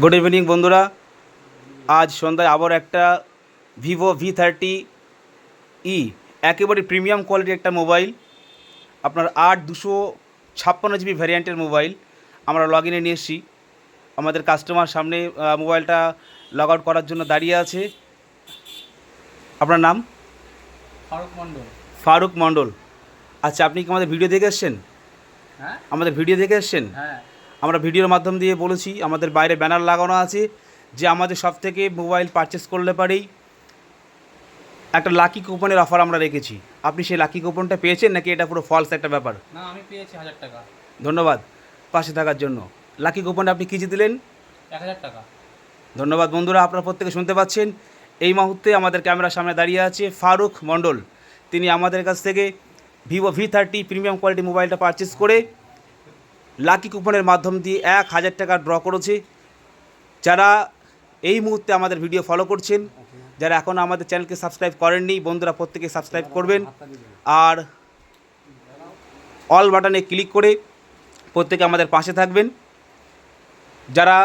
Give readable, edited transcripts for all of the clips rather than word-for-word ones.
Good evening বন্ধুরা। আজ সন্ধ্যায় আবার একটা ভিভো V30e একেবারে প্রিমিয়াম কোয়ালিটির একটা মোবাইল, আপনার 8 256 GB ভ্যারিয়েন্টের মোবাইল আমরা লগ ইনে নিয়ে এসেছি। আমাদের কাস্টমার সামনে মোবাইলটা লগ আউট করার জন্য দাঁড়িয়ে আছে। আপনার নাম? ফারুক মণ্ডল। ফারুক মণ্ডল। আচ্ছা, আপনি কি আমাদের ভিডিও দেখে এসছেন? হ্যাঁ আমাদের ভিডিও দেখে এসছেন? হ্যাঁ আমরা ভিডিওর মাধ্যম দিয়ে বলেছি, আমাদের বাইরে ব্যানার লাগানো আছে যে আমাদের সব থেকে মোবাইল পারচেস করলে পারেই একটা লাকি কুপনের অফার আমরা রেখেছি। আপনি সেই লাকি কুপনটা পেয়েছেন নাকি এটা পুরো ফলস একটা ব্যাপার? না, আমি পেয়েছি 1000 টাকা। ধন্যবাদ পাশে থাকার জন্য। লাকি কুপনটা আপনি কী দিলেন? 1000 টাকা। ধন্যবাদ বন্ধুরা, আপনারা প্রত্যেকে শুনতে পাচ্ছেন। এই মুহূর্তে আমাদের ক্যামেরার সামনে দাঁড়িয়ে আছে ফারুক মণ্ডল। তিনি আমাদের কাছ থেকে ভিভো V30 প্রিমিয়াম কোয়ালিটি মোবাইলটা পারচেস করে লাকি কুপনের মাধ্যম দিয়ে 1000 টাকা ড্র করেছে। যারা এই মুহূর্তে আমাদের ভিডিও ফলো করছেন, যারা এখনও আমাদের চ্যানেলকে সাবস্ক্রাইব করেননি, বন্ধুরা প্রত্যেকে সাবস্ক্রাইব করবেন আর অল বাটনে ক্লিক করে প্রত্যেকে আমাদের পাশে থাকবেন। যারা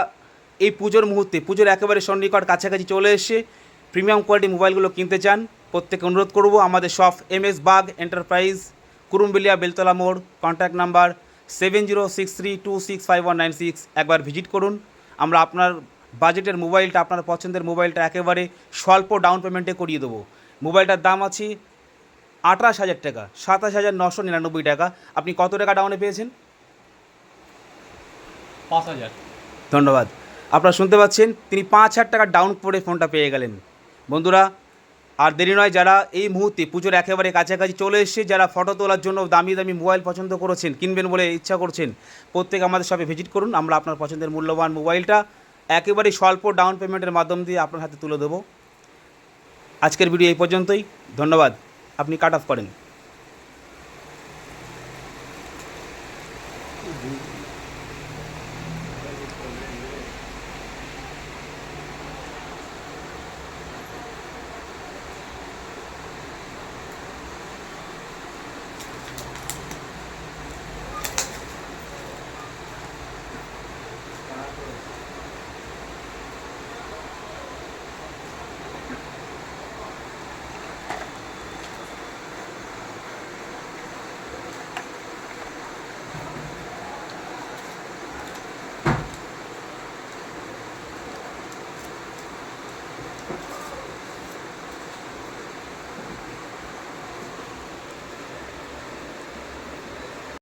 এই পুজোর মুহূর্তে, পুজোর একেবারে সন্নিকট কাছাকাছি চলে এসে প্রিমিয়াম কোয়ালিটি মোবাইলগুলো কিনতে চান, প্রত্যেকে অনুরোধ করব আমাদের শপ MS বাগ এন্টারপ্রাইজ, কুরুমবেলিয়া বেলতলা মোড়, কন্ট্যাক্ট নাম্বার 7063265196। একবার ভিজিট করুন। আমরা আপনার বাজেটের মোবাইলটা, আপনার পছন্দের মোবাইলটা একেবারে স্বল্প ডাউন পেমেন্টে করিয়ে দেবো। মোবাইলটার দাম আছে 28,000 টাকা, 27,999 টাকা। আপনি কত টাকা ডাউনে পেয়েছেন? 5000। ধন্যবাদ। আপনারা শুনতে পাচ্ছেন, তিনি 5,000 টাকা ডাউন করে ফোনটা পেয়ে গেলেন। বন্ধুরা আর দেরি নয়, যারা এই মুহূর্তে পুজোর একেবারে কাছাকাছি চলে এসে যারা ফটো তোলার জন্য দামি দামি মোবাইল পছন্দ করেছেন, কিনবেন বলে ইচ্ছা করছেন, প্রত্যেকে আমাদের শপে ভিজিট করুন। আমরা আপনার পছন্দের মূল্যবান মোবাইলটা একেবারে স্বল্প ডাউন পেমেন্টের মাধ্যম দিয়ে আপনার হাতে তুলে দেবো। আজকের ভিডিও এই পর্যন্তই। ধন্যবাদ। আপনি কাট অফ করেন।